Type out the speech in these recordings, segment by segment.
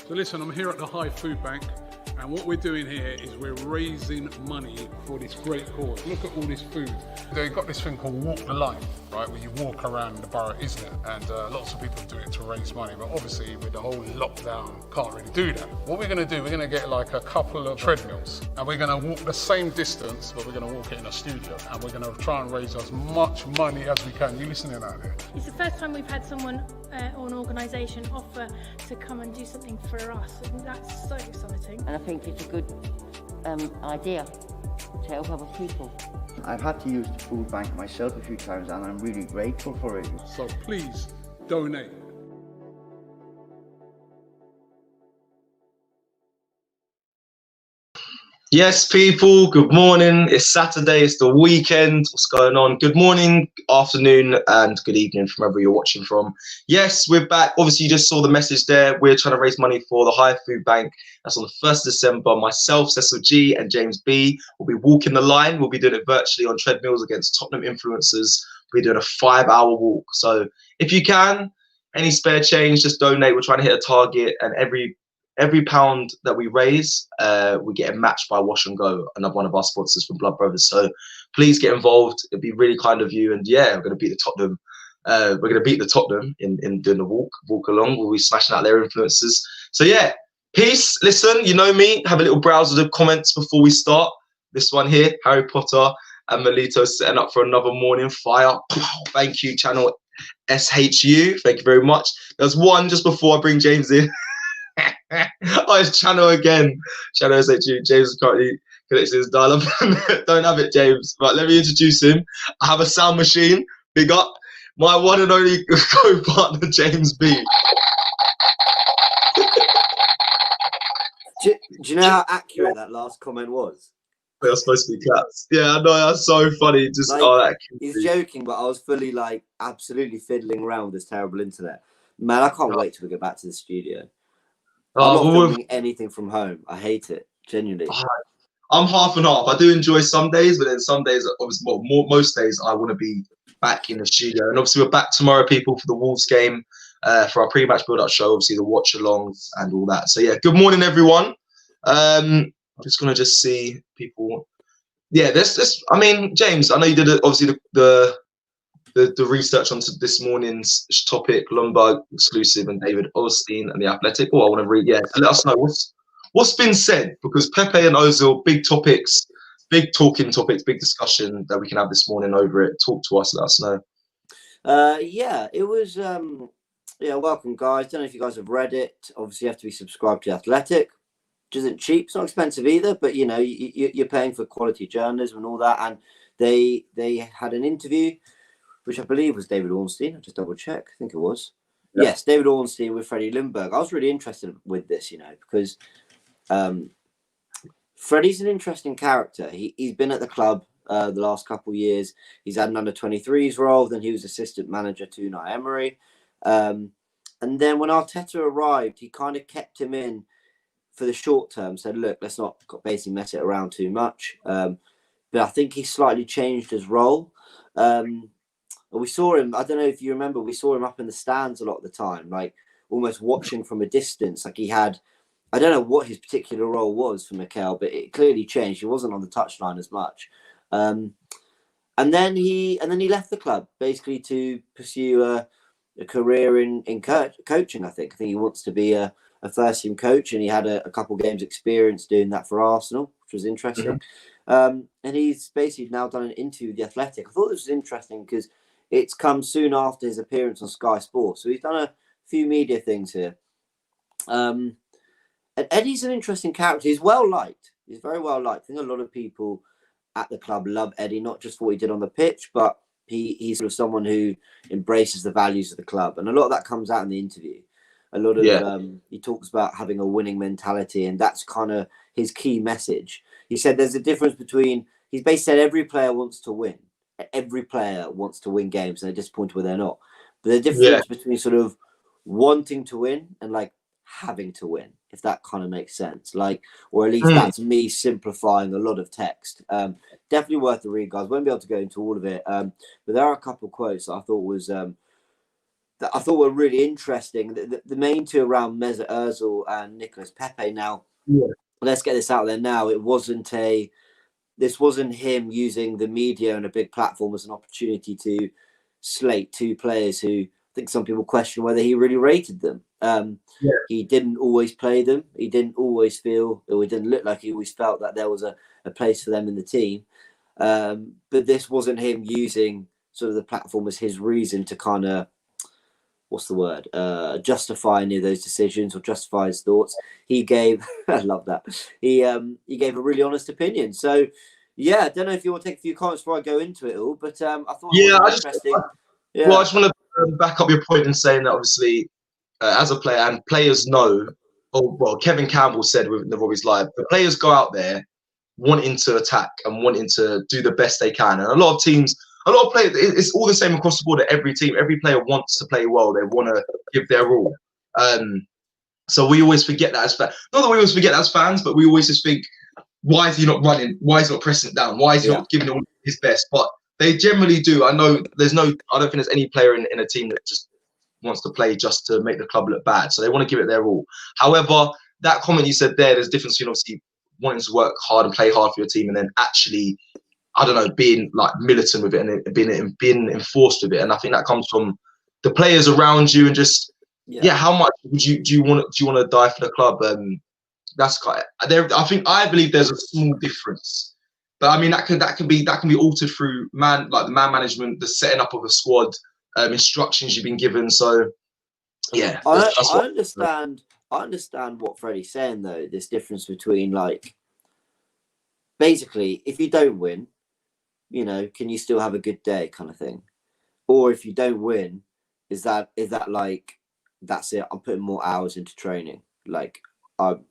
So listen, I'm here at the High Food Bank, and what we're doing here is we're raising money for this great cause. Look at all this food. They've got this thing called Walk the Line, right, where you walk around the borough, isn't it? And lots of people do it to raise money, but obviously with the whole lockdown, can't really do that. What we're gonna do, we're gonna get like a couple of treadmills, and we're gonna walk the same distance, but we're gonna walk it in a studio, and we're gonna try and raise as much money as we can. You listening out there? It's the first time we've had someone or an organisation offer to come and do something for us, and that's so exciting. And I think it's a good idea to help other people. I've had to use the food bank myself a few times and I'm really grateful for it. So please donate. Yes, people, good morning. It's Saturday, it's the weekend. What's going on? Good morning, afternoon, and good evening from wherever you're watching from. Yes, we're back. Obviously, you just saw the message there. We're trying to raise money for the High Food Bank. That's on the 1st of December. Myself, Cecil G, and James B will be walking the line. We'll be doing it virtually on treadmills against Tottenham influencers. We'll be doing a 5-hour walk. So if you can, any spare change, just donate. We're trying to hit a target, and every pound that we raise, we get a match by Wash and Go, another one of our sponsors from Blood Brothers. So please get involved. It'd be really kind of you. And yeah, we're going to beat the Tottenham. We're going to beat the Tottenham in doing the walk along. We'll be smashing out their influences. So yeah, peace. Listen, you know me. Have a little browse of the comments before we start. This one here, Harry Potter and Melito setting up for another morning fire. Thank you, channel SHU. Thank you very much. There's one just before I bring James in. Oh, it's Channel again. Channel SHU. James is currently connecting his dial-up. Don't have it, James. But let me introduce him. I have a sound machine. Big up. My one and only co-partner, James B. Do you know how accurate that last comment was? They're supposed to be cats. Yeah, I know. That's so funny. Just like, he's joking, but I was fully like absolutely fiddling around with this terrible internet. Man, I can't wait till we get back to the studio. I'm not filming anything from home. I hate it, genuinely. I'm half and half. I do enjoy some days, but then some days, obviously, most days, I want to be back in the studio. And obviously, we're back tomorrow, people, for the Wolves game, for our pre-match build-up show. Obviously, the watch-alongs and all that. So yeah, good morning, everyone. I'm just gonna see people. Yeah, this. I mean, James, I know you did obviously the research onto this morning's topic, Ljungberg exclusive and David Ozil and the Athletic. Oh, I want to read. Yeah, let us know what's been said, because Pepe and Ozil, big topics, big talking topics, big discussion that we can have this morning over it. Talk to us, let us know. Yeah, it was. Yeah, welcome, guys. Don't know if you guys have read it. Obviously, you have to be subscribed to the Athletic, which isn't cheap. It's not expensive either, but you know, you're paying for quality journalism and all that. And they had an interview, which I believe was David Ornstein. I'll just double check. I think it was. Yeah. Yes, David Ornstein with Freddie Ljungberg. I was really interested with this, you know, because Freddie's an interesting character. He's been at the club the last couple of years. He's had an under-23s role. Then he was assistant manager to Unai Emery. And then when Arteta arrived, he kind of kept him in for the short term. Said, look, let's not basically mess it around too much. But I think he slightly changed his role. We saw him, I don't know if you remember, we saw him up in the stands a lot of the time, like almost watching from a distance. Like he had, I don't know what his particular role was for Mikel, but it clearly changed. He wasn't on the touchline as much. And then he left the club basically to pursue a career in coaching, I think. I think he wants to be a first-team coach, and he had a couple games experience doing that for Arsenal, which was interesting. And he's basically now done an interview with The Athletic. I thought this was interesting because it's come soon after his appearance on Sky Sports. So he's done a few media things here. And Eddie's an interesting character. He's well liked. He's very well liked. I think a lot of people at the club love Eddie, not just for what he did on the pitch, but he's sort of someone who embraces the values of the club. And a lot of that comes out in the interview. A lot of he talks about having a winning mentality, and that's kind of his key message. He said there's a difference between, he's basically said every player wants to win. Every player wants to win games, and they're disappointed where they're not. But the difference between sort of wanting to win and like having to win, if that kind of makes sense. Like, or at least that's me simplifying a lot of text. Definitely worth the read, guys. Won't be able to go into all of it. But there are a couple of quotes that I thought was that that I thought were really interesting. The main two around Mesut Ozil and Nicolas Pepe. Now, let's get this out there now. This wasn't him using the media and a big platform as an opportunity to slate two players who I think some people question whether he really rated them. He didn't always play them. He didn't always feel, or it didn't look like he always felt that there was a place for them in the team. But this wasn't him using sort of the platform as his reason to kind of, justify any of those decisions or justify his thoughts. He gave, I love that. He gave a really honest opinion. So, yeah, I don't know if you want to take a few comments before I go into it all, but I thought it was interesting. Well, I just want to back up your point in saying that obviously, as a player, and players know, Kevin Campbell said with Robbie's Live, the players go out there wanting to attack and wanting to do the best they can. And a lot of players, it's all the same across the board at every team. Every player wants to play well. They want to give their all. So we always forget that as fans. Not that we always forget that as fans, but we always just think, why is he not running? Why is he not pressing it down? Why is he not giving all his best? But they generally do. I don't think there's any player in a team that just wants to play just to make the club look bad. So they want to give it their all. However, that comment you said there's a difference between obviously wanting to work hard and play hard for your team and then actually, I don't know, being like militant with it and being enforced with it. And I think that comes from the players around you and just how much do you want to die for the club? That's quite there. I believe there's a small difference, but I mean that can be altered through the man management, the setting up of a squad, instructions you've been given. So yeah, I understand what Freddie's saying though. This difference between like basically if you don't win, you know, can you still have a good day kind of thing? Or if you don't win, is that like, that's it, I'm putting more hours into training. Like,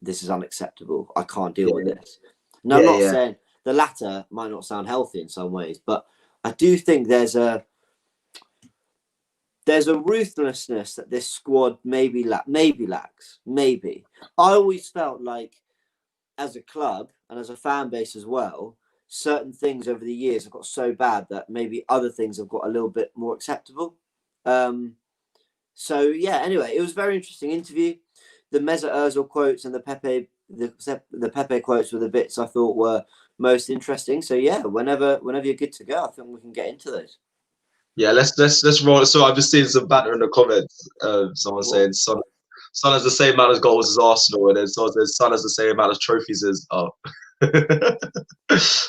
this is unacceptable. I can't deal with this. Now, I'm not saying the latter might not sound healthy in some ways, but I do think there's a ruthlessness that this squad maybe lacks. Maybe. I always felt like, as a club and as a fan base as well, certain things over the years have got so bad that maybe other things have got a little bit more acceptable. So yeah, anyway, it was a very interesting interview. The Mesut Ozil quotes and the Pepe quotes were the bits I thought were most interesting. So yeah, whenever you're good to go, I think we can get into those. Yeah, let's roll. So I've just seen some banter in the comments. Someone saying Son has the same amount of goals as Arsenal, and then someone says Son has the same amount of trophies as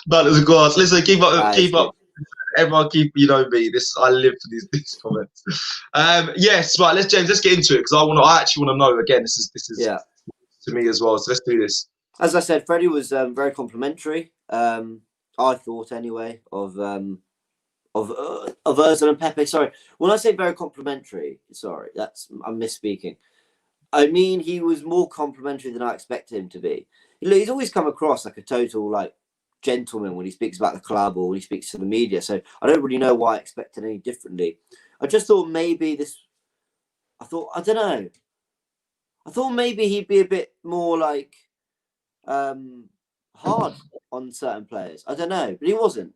But as goals. Listen, keep up. Everyone keep, me. I live for these comments. Yes, right. Let's get into it because I actually want to know. Again, this is to me as well. So let's do this. As I said, Freddie was very complimentary. I thought anyway of Ozil and Pepe. Sorry, when I say very complimentary, I'm misspeaking. I mean, he was more complimentary than I expected him to be. He's always come across like a total gentleman when he speaks about the club or when he speaks to the media. So I don't really know why I expected any differently. I just thought maybe I don't know. I thought maybe he'd be a bit more hard on certain players. I don't know, but he wasn't.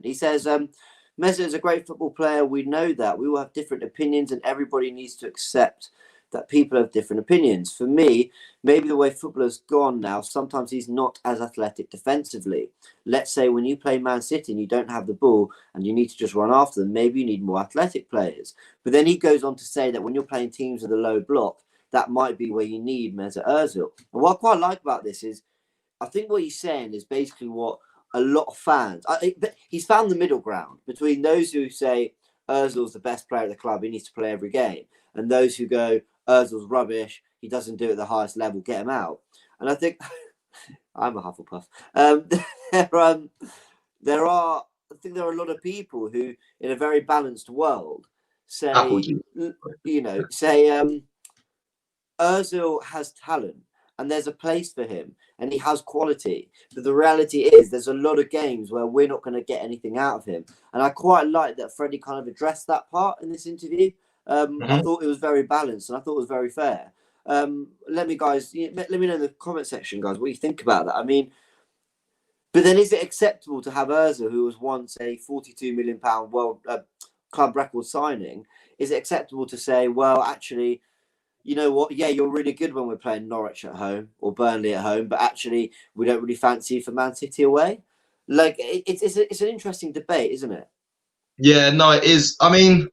He says, Mesut is a great football player. We know that. We will have different opinions and everybody needs to accept that people have different opinions. For me, maybe the way football has gone now, sometimes he's not as athletic defensively. Let's say when you play Man City and you don't have the ball and you need to just run after them, maybe you need more athletic players. But then he goes on to say that when you're playing teams with a low block, that might be where you need Mesut Ozil. And what I quite like about this is, I think what he's saying is basically what a lot of fans, he's found the middle ground between those who say Ozil's the best player at the club, he needs to play every game, and those who go, Ozil's rubbish, he doesn't do it at the highest level, get him out. And I think, I'm a Hufflepuff, there are a lot of people who, in a very balanced world, say, Ozil has talent and there's a place for him and he has quality. But the reality is there's a lot of games where we're not going to get anything out of him. And I quite like that Freddie kind of addressed that part in this interview. I thought it was very balanced and I thought it was very fair. Let me know in the comment section, guys, what you think about that. I mean, but then is it acceptable to have Ozil, who was once a £42 million world club record signing, is it acceptable to say, well, actually, you know what? Yeah, you're really good when we're playing Norwich at home or Burnley at home, but actually, we don't really fancy you for Man City away. Like, it's an interesting debate, isn't it? Yeah, no, it is. I mean,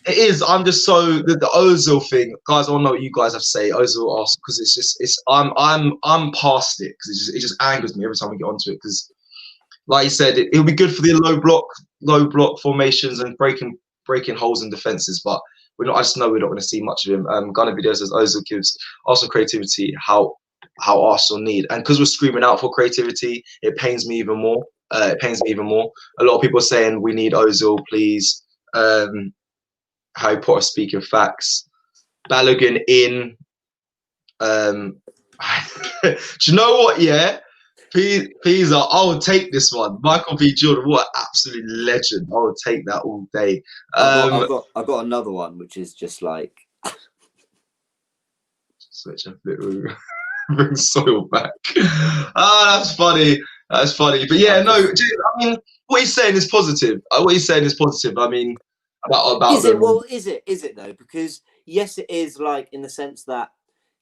it is. I'm just so the Ozil thing, guys. I don't know what you guys have to say. Ozil asked because I'm past it because it just angers me every time we get onto it because, like you said, it'll be good for the low block formations and breaking holes in defenses, but I just know we're not going to see much of him. Gunner Video says Ozil gives Arsenal creativity how Arsenal need, and because we're screaming out for creativity, it pains me even more. A lot of people are saying we need Ozil, please. Harry Potter speaking facts. Balogun in. Do you know what? Yeah, Pisa. I will take this one. Michael B. Jordan, what an absolute legend. I will take that all day. I've got another one, which is just like switch a bit. Bring Soil back. That's funny. That's funny. But yeah, no. I mean, what he's saying is positive. I mean, about is it? Well, is it though? Because yes, it is. Like in the sense that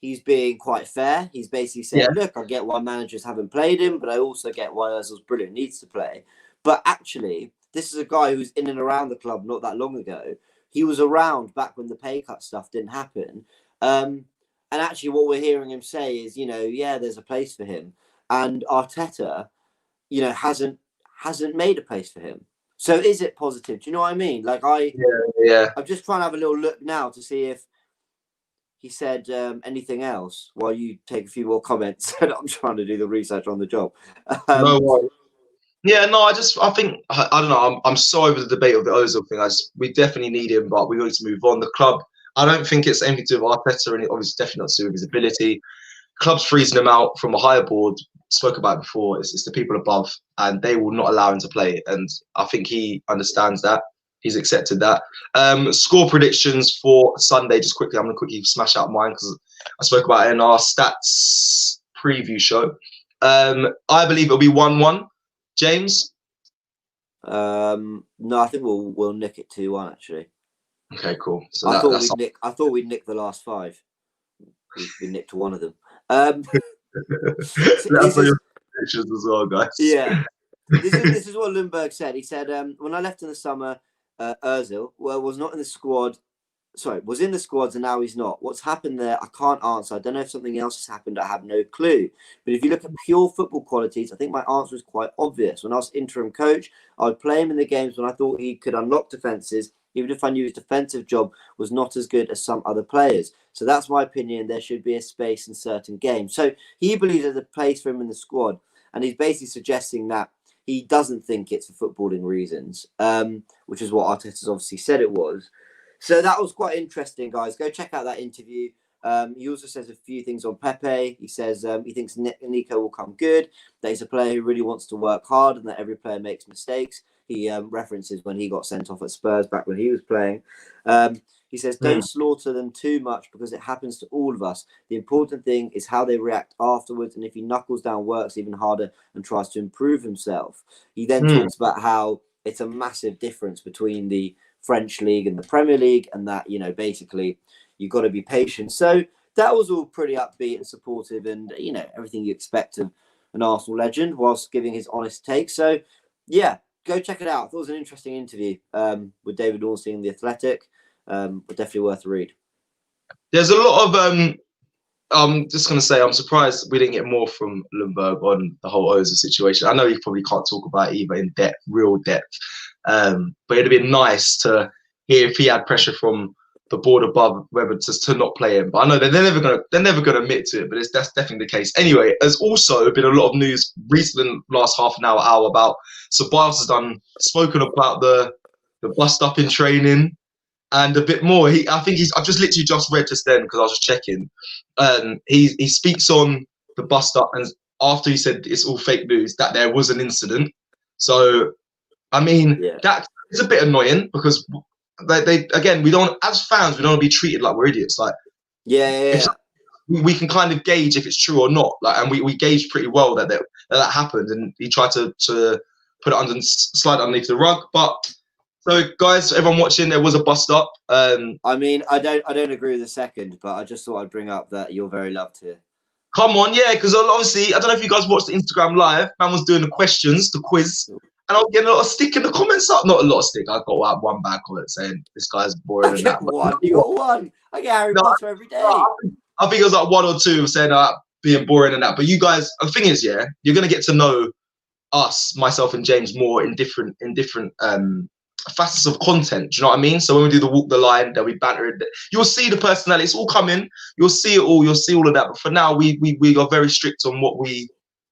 he's being quite fair. He's basically saying, look, I get why managers haven't played him, but I also get why Ozil's brilliant, needs to play. But actually, this is a guy who's in and around the club not that long ago. He was around back when the pay cut stuff didn't happen. And actually, what we're hearing him say is, yeah, there's a place for him. And Arteta, hasn't made a place for him. So is it positive? Do you know what I mean? Like I'm just trying to have a little look now to see if he said anything else while you take a few more comments. And I'm trying to do the research on the job. No worries. Yeah, no, I think I don't know. I'm so over the debate of the Ozil thing. We definitely need him, but we need to move on. The club, I don't think it's anything to do with Arteta, and it obviously definitely not to do with his ability. Club's freezing him out from a higher board. Spoke about it before. It's the people above, and they will not allow him to play. And I think he understands that. He's accepted that. Score predictions for Sunday, just quickly. I'm going to quickly smash out mine because I spoke about it in our stats preview show. I believe it'll be 1-1. James? No, I think we'll nick it 2-1 actually. Okay, cool. So I thought we'd nick the last 5. We nicked one of them. That's your predictions as well, guys. Yeah. This is what Ljungberg said. He said, when I left in the summer, Ozil was not in the squad. Sorry, was in the squads and now he's not. What's happened there, I can't answer. I don't know if something else has happened. I have no clue. But if you look at pure football qualities, I think my answer is quite obvious. When I was interim coach, I would play him in the games when I thought he could unlock defences, even if I knew his defensive job was not as good as some other players. So that's my opinion. There should be a space in certain games. So he believes there's a place for him in the squad. And he's basically suggesting that he doesn't think it's for footballing reasons, which is what Arteta's obviously said it was. So that was quite interesting, guys. Go check out that interview. He also says a few things on Pepe. He says he thinks Nico will come good, that he's a player who really wants to work hard and that every player makes mistakes. He references when he got sent off at Spurs back when he was playing. He says, don't slaughter them too much because it happens to all of us. The important thing is how they react afterwards. And if he knuckles down, works even harder and tries to improve himself. He then talks about how it's a massive difference between the French league and the Premier League, and that, basically you've got to be patient. So that was all pretty upbeat and supportive and, everything you expect of an Arsenal legend whilst giving his honest take. So, yeah, go check it out. I thought it was an interesting interview with David Ornstein in The Athletic. But definitely worth a read. There's a lot of I'm just going to say I'm surprised we didn't get more from Ljungberg on the whole Ozil situation. I know he probably can't talk about it either in depth, real depth. But it'd have been nice to hear if he had pressure from the board above whether to not play him. But I know they're never gonna admit to it, but that's definitely the case. Anyway, there's also been a lot of news recently in the last half an hour about Ceballos has spoken about the bust up in training and a bit more. I've just literally just read just then because I was just checking. He speaks on the bust up, and after he said it's all fake news, that there was an incident. So I mean, that is a bit annoying because they again, we don't, as fans, we don't want to be treated like we're idiots. Like, we can kind of gauge if it's true or not. Like, and we gauged pretty well that happened, and he tried to put it slide underneath the rug. But So, guys, everyone watching, there was a bust up. I mean, I don't agree with the second, but I just thought I'd bring up that you're very loved here. Come on, yeah, because obviously, I don't know if you guys watched the Instagram live. Man was doing the questions, the quiz, and I was getting a lot of stick in the comments. Not a lot of stick. I got like one bad comment saying this guy's boring. I get one. You got one. I get Harry Potter every day. I think it was like one or two saying being boring and that. But you guys, the thing is, yeah, you're gonna get to know us, myself and James, more in different facets of content. Do you know what I mean? So when we do the walk the line, there'll be banter. You'll see the personality. It's all coming. You'll see it all. You'll see all of that. But for now, we are very strict on what we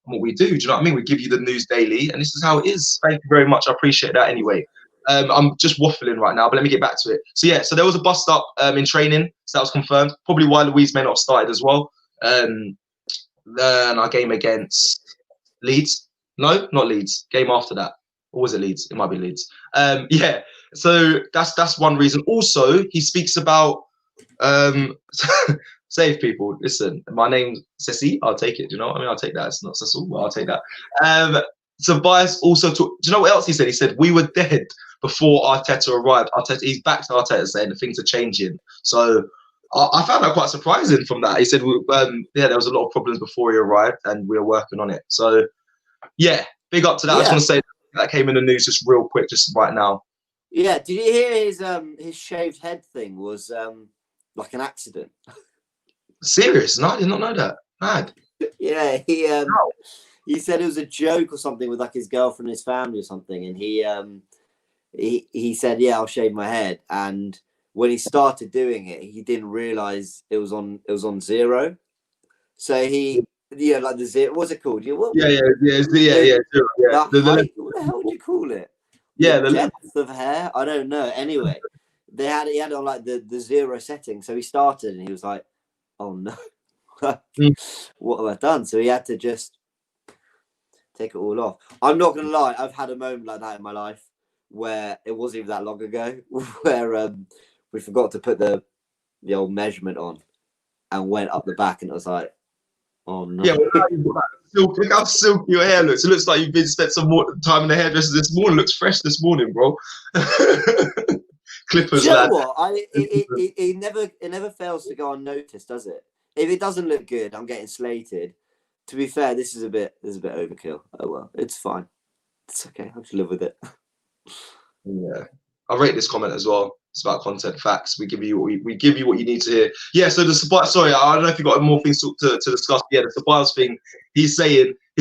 do. Do you know what I mean? We give you the news daily, and this is how it is. Thank you very much. I appreciate that. Anyway, I'm just waffling right now, but let me get back to it. So yeah, so there was a bust up in training. So that was confirmed. Probably why Louise may not have started as well. Then our game against Leeds. No, not Leeds. Game after that. Or was it Leeds? It might be Leeds. Yeah. So that's one reason. Also, he speaks about save people. Listen, my name's Ceci. I'll take it. Do you know what I mean? I'll take that. It's not Cecil, but I'll take that. Tobias also talked. Do you know what else he said? He said we were dead before Arteta arrived. He's back to Arteta saying the things are changing. So I found that quite surprising from that. He said, yeah, there was a lot of problems before he arrived, and we're working on it. So yeah, big up to that. Yeah. I just want to say that came in the news just real quick, just right now. Yeah, did you hear his shaved head thing was like an accident? Serious? No, I did not know that. Mad. Yeah, he said it was a joke or something with like his girlfriend, his family or something, and he said, yeah, I'll shave my head. And when he started doing it, he didn't realize it was on zero. So like the zero. What's it called? What the height, what the hell would you call it? Yeah, the depth of hair. I don't know. Anyway, he had it on like the zero setting. So he started and he was like, "Oh no, what have I done?" So he had to just take it all off. I'm not gonna lie. I've had a moment like that in my life where it wasn't even that long ago, where we forgot to put the old measurement on and went up the back, and it was like, oh no. Yeah, look how silky your hair looks. It looks like you've spent some more time in the hairdresser this morning. It looks fresh this morning, bro. Clippers, Do you know lad. what? It never fails to go unnoticed, does it? If it doesn't look good, I'm getting slated. To be fair, this is a bit overkill. Oh well, it's fine. It's okay. I'll just live with it. Yeah, I rate this comment as well. It's about content, facts. We give you what you need to hear. Yeah. So the Ceballos. Sorry, I don't know if you got more things to discuss. Yeah, the Ceballos thing. He's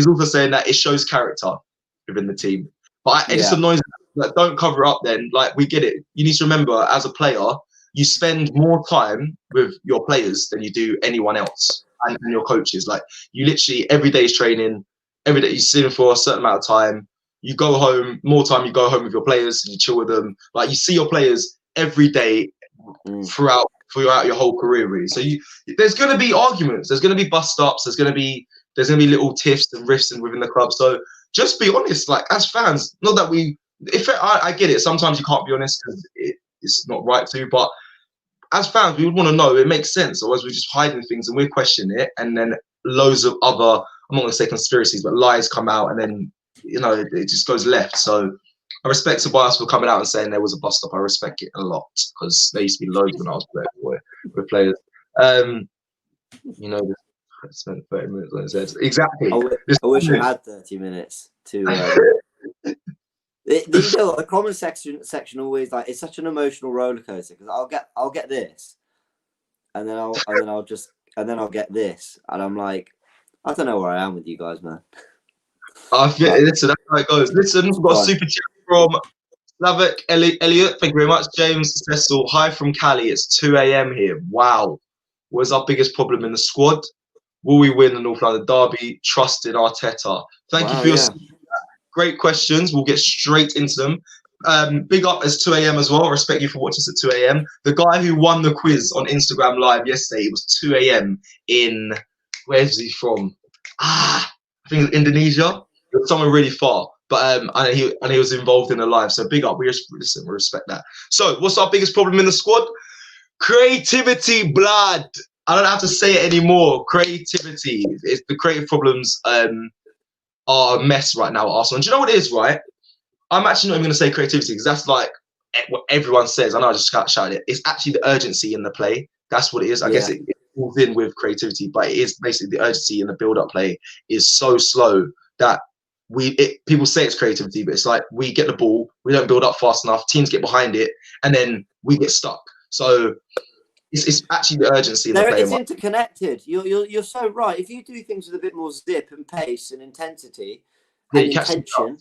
also saying that it shows character within the team. But it just annoys me. Like, don't cover up. Then, like, we get it. You need to remember, as a player, you spend more time with your players than you do anyone else and your coaches. Like, you literally every day is training. Every day you sit in for a certain amount of time. You go home more time. You go home with your players and you chill with them. Like, you see your players every day throughout your whole career, really. So there's going to be arguments. There's going to be bust ups. There's going to be little tiffs and rifts within the club. So just be honest. Like, as fans, not that I get it. Sometimes you can't be honest because it's not right to. But as fans, we would want to know. It makes sense. Otherwise, we're just hiding things and we're questioning it, and then loads of other, I'm not going to say conspiracies, but lies come out, and then it just goes left. So I respect Ceballos for coming out and saying there was a bust up. I respect it a lot because there used to be loads when I was playing with players. I spent 30 minutes on his head. Exactly. I wish I had 30 minutes to. The comment section always, like, it's such an emotional roller coaster because I'll get this, and then I'll get this, and I'm like, I don't know where I am with you guys, man. Listen, that's how it goes. Listen, we've got a super chat from Slavic Elliot. Thank you very much. James Cecil, hi from Cali. It's 2 a.m. here. Wow. What is our biggest problem in the squad? Will we win the North London derby? Trust in Arteta. Thank you for your great questions. We'll get straight into them. Big up as 2 a.m. as well. I respect you for watching us at 2 a.m. The guy who won the quiz on Instagram Live yesterday, it was 2 a.m. in, where's he from? I think it was Indonesia. It was somewhere really far. But he was involved in the live. So big up. We respect that. So what's our biggest problem in the squad? Creativity, blood. I don't have to say it anymore. Creativity. The creative problems are a mess right now at Arsenal. And do you know what it is, right? I'm actually not even going to say creativity because that's like what everyone says. I know I just shouted it. It's actually the urgency in the play. That's what it is. I guess it falls in with creativity, but it is basically the urgency in the build-up play is so slow that people say it's creativity, but it's like we get the ball, we don't build up fast enough, teams get behind it, and then we get stuck. So it's actually the urgency in the play. It's interconnected. You're so right. If you do things with a bit more zip and pace and intensity and intention,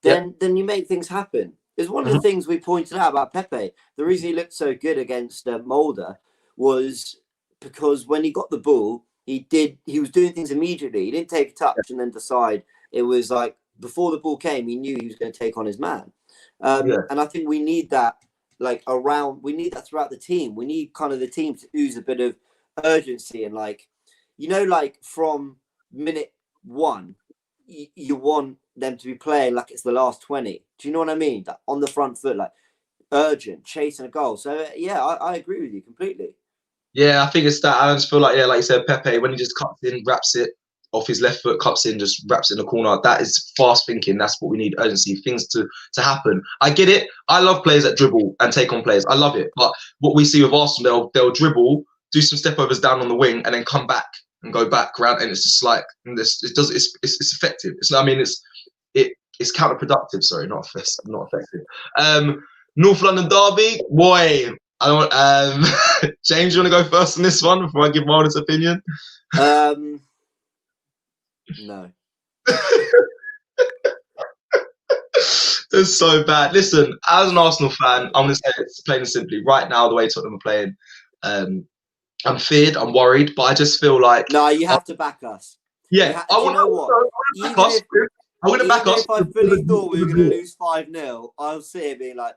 then you make things happen. It's one of the things we pointed out about Pepe. The reason he looked so good against Mulder was because when he got the ball, he was doing things immediately. He didn't take a touch and then decide. It was like before the ball came, he knew he was going to take on his man. And I think we need that we need that throughout the team. We need kind of the team to ooze a bit of urgency and from minute 1, you want them to be playing like it's the last 20. Do you know what I mean? Like on the front foot, like urgent, chasing a goal. So yeah, I agree with you completely. Yeah, I think it's that. I just feel like like you said, Pepe, when he just cuts in, wraps it off his left foot, cuts in, just wraps it in the corner. That is fast thinking. That's what we need, urgency, things to happen. I get it. I love players that dribble and take on players. I love it. But what we see with Arsenal, they'll dribble, do some step overs down on the wing, and then come back and go back around, and it's just like it's effective. It's counterproductive. Sorry, not effective. North London derby, boy. I don't. James, you want to go first on this one before I give my honest opinion? No. It's so bad. Listen, as an Arsenal fan, I'm going to say it plain and simply. Right now, the way Tottenham are playing, I'm feared, I'm worried, but I just feel like... No, you have to back us. Yeah, I want to back us. I'm going to back us. If I fully thought we were going to lose 5-0, I'll see it being like,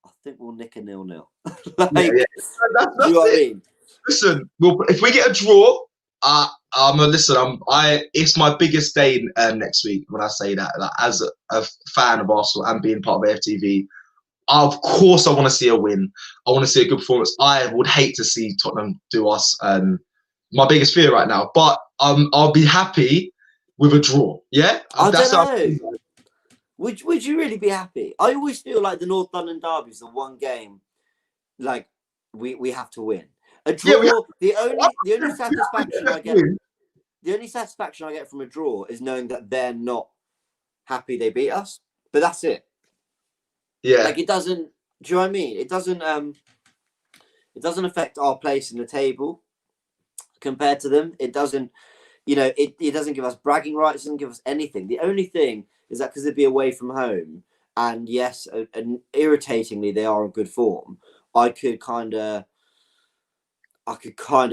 I think we'll nick a 0-0. Yeah. You know what I mean? Listen, if we get a draw, it's my biggest day next week when I say that. Like, as a fan of Arsenal and being part of AFTV, of course I want to see a win. I want to see a good performance. I would hate to see Tottenham do us. My biggest fear right now, but I'll be happy with a draw. Yeah, I don't know. Would you really be happy? I always feel like the North London derby is the one game, like we have to win. A draw. The only satisfaction I get from a draw is knowing that they're not happy they beat us. But that's it. Yeah. Like it doesn't. Do you know what I mean? It doesn't affect our place in the table compared to them. It doesn't. It doesn't give us bragging rights. It doesn't give us anything. The only thing is that because they'd be away from home, and yes, and irritatingly they are in good form. I could kind of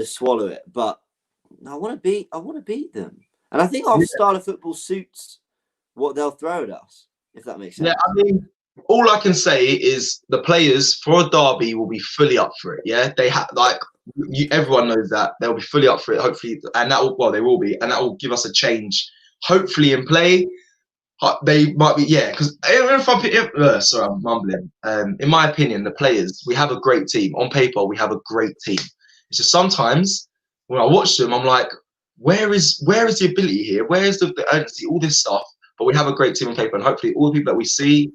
swallow it, but I want to beat them, and I think our style of football suits what they'll throw at us. If that makes sense. Yeah, I mean, all I can say is the players for a derby will be fully up for it. Yeah, they have everyone knows that they'll be fully up for it. Hopefully, and they will be, and that will give us a change. Hopefully, in play. They might be, because sorry, I'm mumbling. In my opinion, the players, we have a great team. On paper, we have a great team. It's just sometimes when I watch them, I'm like, where is the ability here? Where is the urgency? All this stuff. But we have a great team on paper, and hopefully all the people that we see,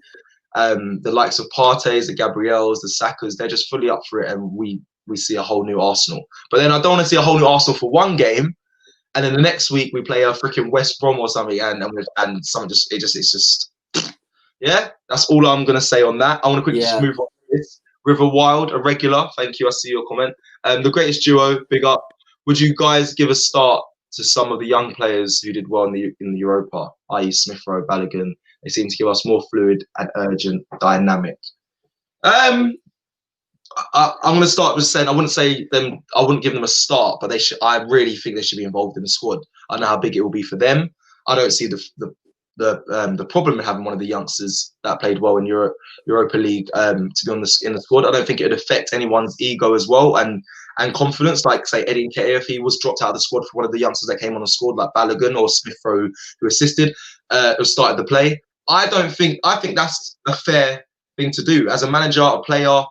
the likes of Partey's, the Gabriels, the Sakas, they're just fully up for it, and we see a whole new Arsenal. But then I don't want to see a whole new Arsenal for one game. And then the next week we play a freaking West Brom or something, and something it's just That's all I'm gonna say on that. I want to quickly just move on to this. River Wild, a regular. Thank you. I see your comment. The greatest duo. Big up. Would you guys give a start to some of the young players who did well in the Europa, i.e. Smith Rowe, Balogun? They seem to give us more fluid and urgent dynamic. I'm going to start with saying I wouldn't give them a start, but I really think they should be involved in the squad. I know how big it will be for them. I don't see the problem in having one of the youngsters that played well in Europa League to be in the squad. I don't think it would affect anyone's ego as well and confidence. Like say Eddie Nketiah, if he was dropped out of the squad for one of the youngsters that came on the squad, like Balogun or Smith Rowe, who assisted, who started the play. I think that's a fair thing to do as a manager, a player.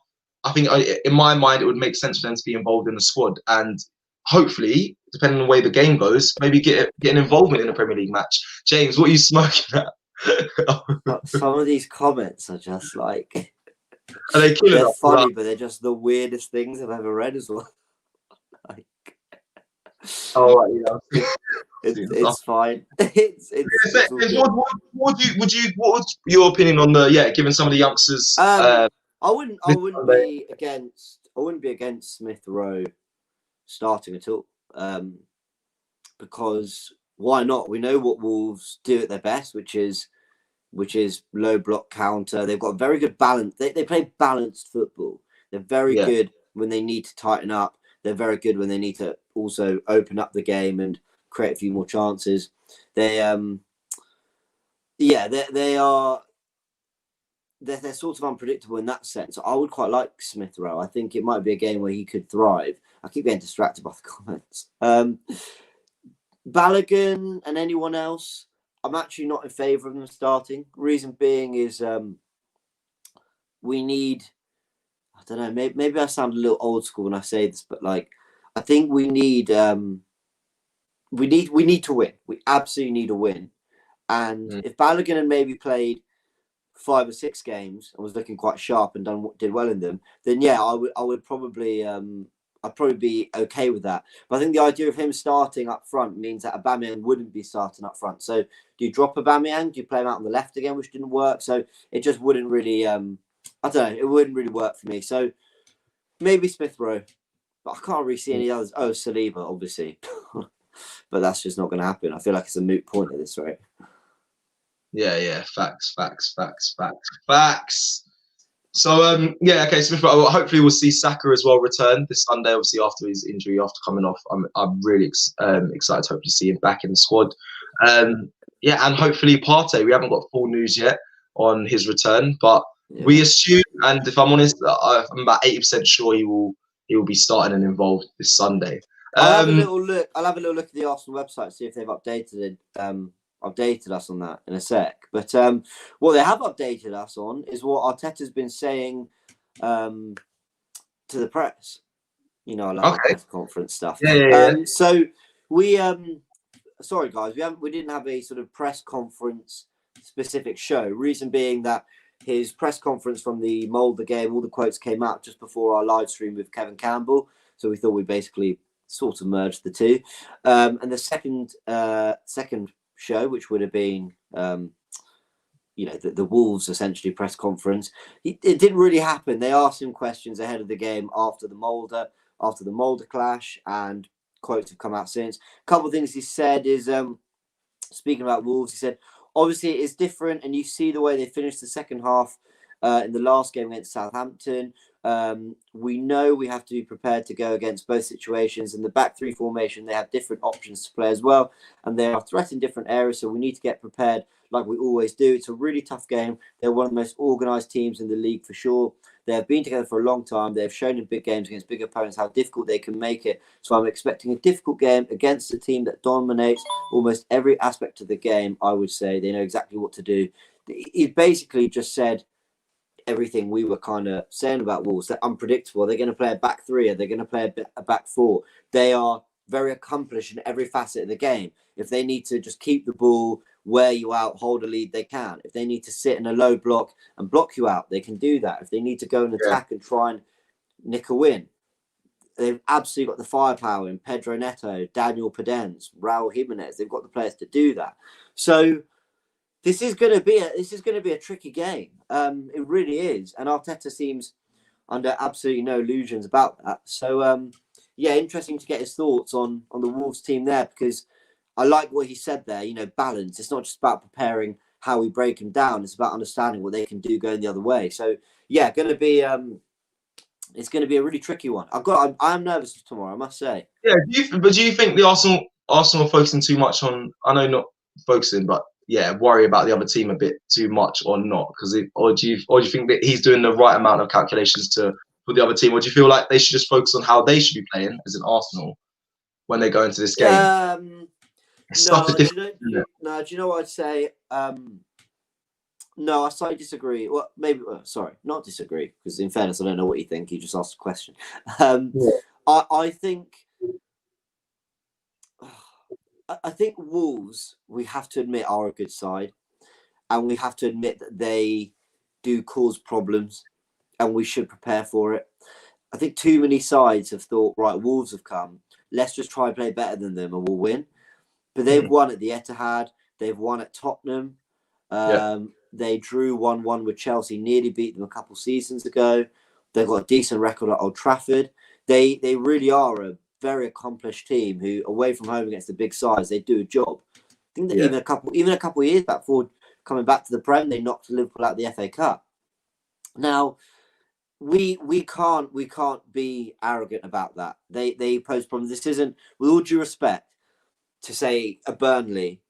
I think in my mind, it would make sense for them to be involved in the squad and hopefully, depending on the way the game goes, maybe get an involvement in a Premier League match. James, what are you smoking at? Some of these comments are just like, Are they killing They're us? funny, but they're just the weirdest things I've ever read as well. Like, Oh, right, yeah. it's fine. It's all good. What was your opinion on giving some of the youngsters I wouldn't this Sunday? I wouldn't be against Smith Rowe starting at all. Because why not? We know what Wolves do at their best, which is low block counter. They've got very good balance. They play balanced football. They're very good when they need to tighten up. They're very good when they need to also open up the game and create a few more chances. They they're sort of unpredictable in that sense. I would quite like Smith Rowe. I think it might be a game where he could thrive. I keep getting distracted by the comments. Balogun and anyone else, I'm actually not in favour of them starting. Reason being is we need, I don't know, maybe I sound a little old school when I say this, but like I think we need to win. We absolutely need a win. And if Balogun had maybe played 5 or 6 games and was looking quite sharp and did well in them, then yeah, I would probably I'd probably be okay with that. But I think the idea of him starting up front means that Aubameyang wouldn't be starting up front. So do you drop Aubameyang? Do you play him out on the left again, which didn't work? So it just wouldn't really, I don't know, it wouldn't really work for me. So maybe Smith Rowe, but I can't really see any others. Oh, Saliba, obviously. But that's just not going to happen. I feel like it's a moot point at this rate. Yeah. Facts. So okay. Smith Rowe. Hopefully, we'll see Saka as well return this Sunday. Obviously, after his injury, after coming off, I'm really excited to hopefully see him back in the squad. And hopefully Partey. We haven't got full news yet on his return, but we assume, and if I'm honest, I'm about 80% sure he will be starting and involved this Sunday. I'll have a little look. I'll have a little look at the Arsenal website, see if they've updated us on that in a sec. But what they have updated us on is what Arteta's been saying to the press. You know, I like the press conference stuff. So we sorry guys, we didn't have a sort of press conference specific show. Reason being that his press conference from the Molde game, all the quotes came out just before our live stream with Kevin Campbell. So we thought we'd basically sort of merge the two. And the second show, which would have been the Wolves essentially press conference, it didn't really happen. They asked him questions ahead of the game after the Molde clash, and quotes have come out since. A couple of things he said is speaking about Wolves, he said obviously it is different, and you see the way they finished the second half in the last game against Southampton. We know we have to be prepared to go against both situations. In the back 3 formation, they have different options to play as well, and they are threat in different areas, so we need to get prepared like we always do. It's a really tough game. They're one of the most organised teams in the league for sure. They have been together for a long time. They have shown in big games against big opponents how difficult they can make it. So I'm expecting a difficult game against a team that dominates almost every aspect of the game, I would say. They know exactly what to do. He basically just said everything we were kind of saying about Wolves. They're unpredictable. They're going to play a back 3, or they're going to play a back 4. They are very accomplished in every facet of the game. If they need to just keep the ball, wear you out, hold a lead, they can. If they need to sit in a low block and block you out, they can do that. If they need to go and attack and try and nick a win, they've absolutely got the firepower in Pedro Neto, Daniel Podence, Raul Jimenez. They've got the players to do that. So this is going to be a tricky game. It really is, and Arteta seems under absolutely no illusions about that. So interesting to get his thoughts on the Wolves team there, because I like what he said there. You know, balance. It's not just about preparing how we break them down. It's about understanding what they can do going the other way. So yeah, going to be it's going to be a really tricky one. I'm nervous for tomorrow, I must say. Yeah, do you think the Arsenal are focusing too much on? I know not focusing, but worry about the other team a bit too much, or not? Or do you think that he's doing the right amount of calculations for the other team, or do you feel like they should just focus on how they should be playing as an Arsenal when they go into this game? Do you know what I'd say? No, I slightly disagree. Well, maybe, not disagree, because in fairness, I don't know what you think. You just asked a question. I think Wolves, we have to admit, are a good side, and we have to admit that they do cause problems. and we should prepare for it. I think too many sides have thought, right, Wolves have come, let's just try and play better than them and we'll win. But they've won at the Etihad, they've won at Tottenham. They drew 1-1 with Chelsea, nearly beat them a couple seasons ago. They've got a decent record at Old Trafford. They really are a very accomplished team who, away from home against the big sides, they do a job. I think that even a couple of years back, before coming back to the Prem, they knocked Liverpool out the FA Cup. Now, we can't be arrogant about that. They pose problems. This isn't, with all due respect, to say a Burnley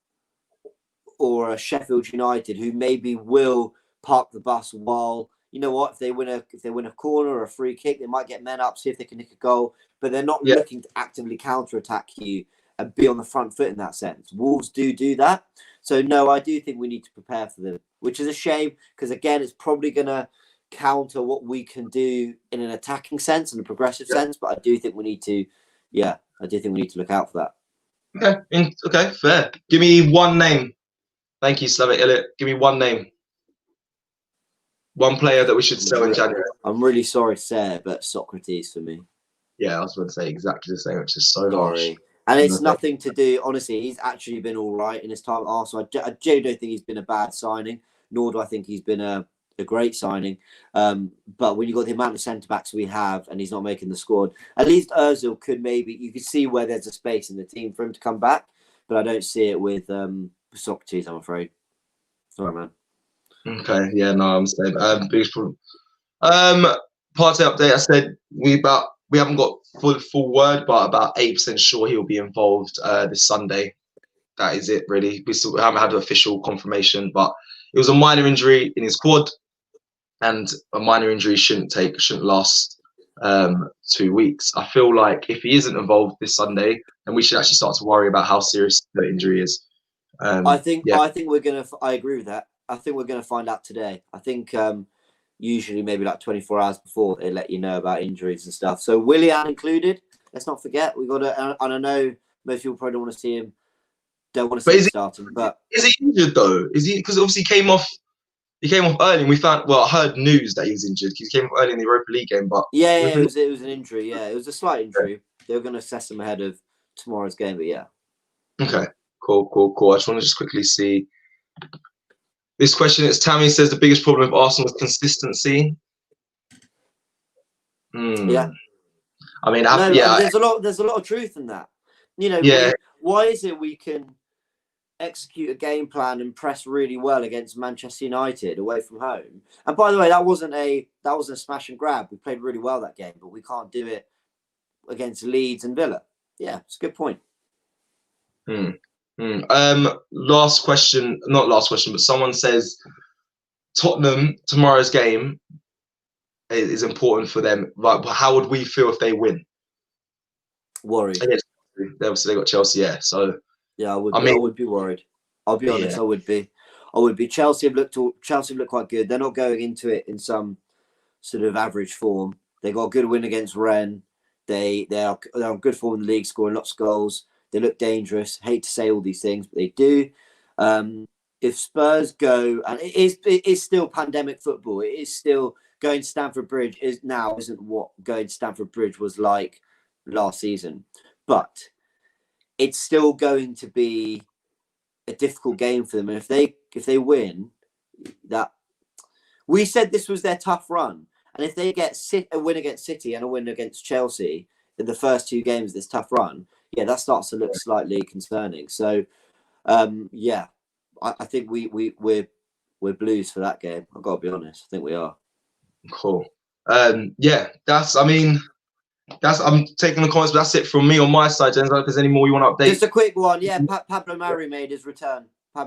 or a Sheffield United who maybe will park the bus while, you know what, if they win a corner or a free kick, they might get men up, see if they can nick a goal, but they're not looking to actively counter-attack you and be on the front foot in that sense. Wolves do that. So no, I do think we need to prepare for them, which is a shame because, again, it's probably going to counter what we can do in an attacking sense and a progressive sense, but I do think we need to look out for that. Okay, fair. Give me one name. Thank you, Slavic Elliot. Give me one name. One player that we should sell in January. I'm really sorry to say it, but Socrates for me. Yeah, I was going to say exactly the same, which is so harsh. And it's nothing to do, honestly, he's actually been all right in his time at Arsenal. I genuinely don't think he's been a bad signing, nor do I think he's been a great signing. But when you've got the amount of centre-backs we have and he's not making the squad, at least Ozil you could see where there's a space in the team for him to come back. But I don't see it with Socrates, I'm afraid. Sorry, man. Okay, yeah, no, I'm saying biggest problem. Party update. I said we haven't got full word, but about 8% sure he'll be involved this Sunday. That is it, really. We haven't had an official confirmation, but it was a minor injury in his quad, and a minor injury shouldn't last 2 weeks. I feel like if he isn't involved this Sunday, then we should actually start to worry about how serious the injury is. I think we're gonna. I agree with that. I think we're gonna find out today. I think usually maybe like 24 hours before they let you know about injuries and stuff. So Willian included. Let's not forget we got to. And I know most people probably don't want to see him. Don't want to see him starting. But is he injured though? Is he? Because obviously he came off early, and we found. Well, I heard news that he was injured. He came off early in the Europa League game, but it was an injury. Yeah, it was a slight injury. They were going to assess him ahead of tomorrow's game, but yeah. Okay. Cool. I just want to quickly see. This question is Tammy says the biggest problem with Arsenal is consistency. Yeah. I mean, there's a lot of truth in that. You know, why is it we can execute a game plan and press really well against Manchester United away from home? And by the way, that wasn't a smash and grab. We played really well that game, but we can't do it against Leeds and Villa. Yeah, it's a good point. Last question, not last question, but someone says Tottenham tomorrow's game is important for them. Like, how would we feel if they win? Worried. Obviously, they got Chelsea. Yeah, so yeah, I would be worried. I'll be honest. I would be. Chelsea have looked quite good. They're not going into it in some sort of average form. They got a good win against Rennes. They're on good form in the league, scoring lots of goals. They look dangerous. Hate to say all these things, but they do. If Spurs go, and it is still pandemic football. It is still going to Stamford Bridge isn't what going to Stamford Bridge was like last season. But it's still going to be a difficult game for them. And if they win, that we said this was their tough run. And if they get a win against City and a win against Chelsea in the first two games of this tough run, that starts to look slightly concerning. So, I think we're Blues for that game. I've got to be honest. I think we are. Cool. I'm taking the comments, but that's it from me on my side. James, if there's any more you want to update? Just a quick one. Yeah, Pablo Mari made his return. For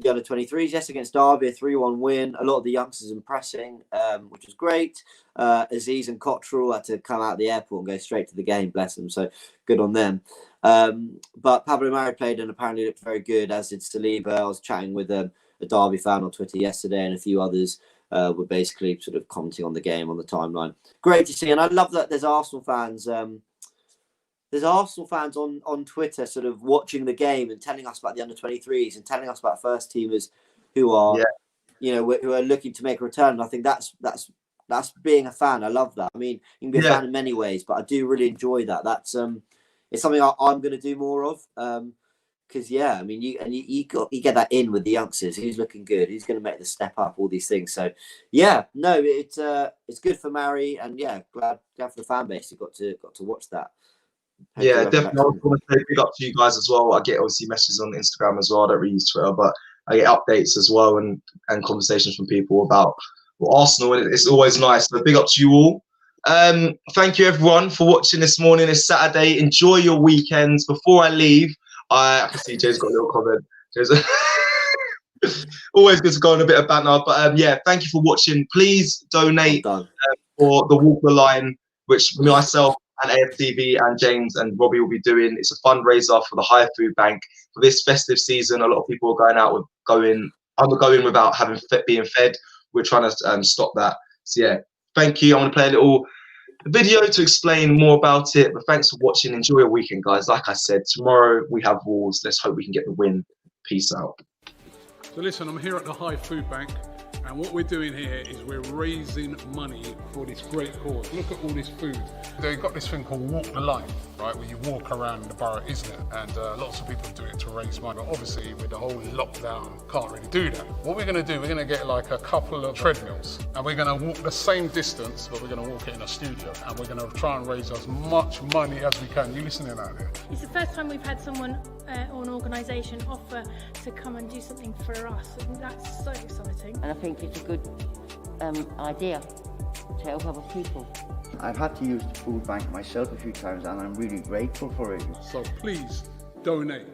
the under-23s, yes, against Derby, a 3-1 win. A lot of the youngsters impressing, which was great. Aziz and Cottrell had to come out of the airport and go straight to the game, bless them. So good on them. But Pablo Mari played and apparently looked very good, as did Saliba. I was chatting with a Derby fan on Twitter yesterday, and a few others were basically sort of commenting on the game on the timeline. Great to see, and I love that there's Arsenal fans. There's Arsenal fans on Twitter sort of watching the game and telling us about the under-23s and telling us about first teamers who are who are looking to make a return. And I think that's being a fan. I love that. I mean, you can be a fan in many ways, but I do really enjoy that. That's it's something I'm going to do more of. Because I mean, you get that in with the youngsters. Who's looking good? Who's going to make the step up? All these things. So it's good for Mari, and glad for the fan base who got to watch that. Yeah, definitely. I want to say big up to you guys as well. I get obviously messages on Instagram as well. I don't really use Twitter, but I get updates as well and conversations from people about Arsenal, and it's always nice. So big up to you all. Thank you everyone for watching this morning. It's Saturday. Enjoy your weekends. Before I leave, I can see Jay's got a little comment. Always good to go on a bit of banter, but thank you for watching. Please donate for the Walk the Line, which myself and AFTV and James and Robbie will be doing. It's a fundraiser for the High Food Bank for this festive season. A lot of people are undergoing without being fed. We're trying to stop that. So thank you. I'm going to play a little video to explain more about it. But thanks for watching. Enjoy your weekend, guys. Like I said, tomorrow we have Wolves. Let's hope we can get the win. Peace out. So listen, I'm here at the High Food Bank, and what we're doing here is we're raising money for this great cause. Look at all this food. They've got this thing called Walk the Line, right, where you walk around the borough, isn't it? And lots of people do it to raise money. But obviously, with the whole lockdown, can't really do that. What we're going to do, we're going to get like a couple of treadmills, and we're going to walk the same distance, but we're going to walk it in a studio, and we're going to try and raise as much money as we can. You listening out there? It's the first time we've had someone or an organisation offer to come and do something for us. And that's so exciting. And I think it's a good idea to help other people. I've had to use the food bank myself a few times, and I'm really grateful for it. So please donate.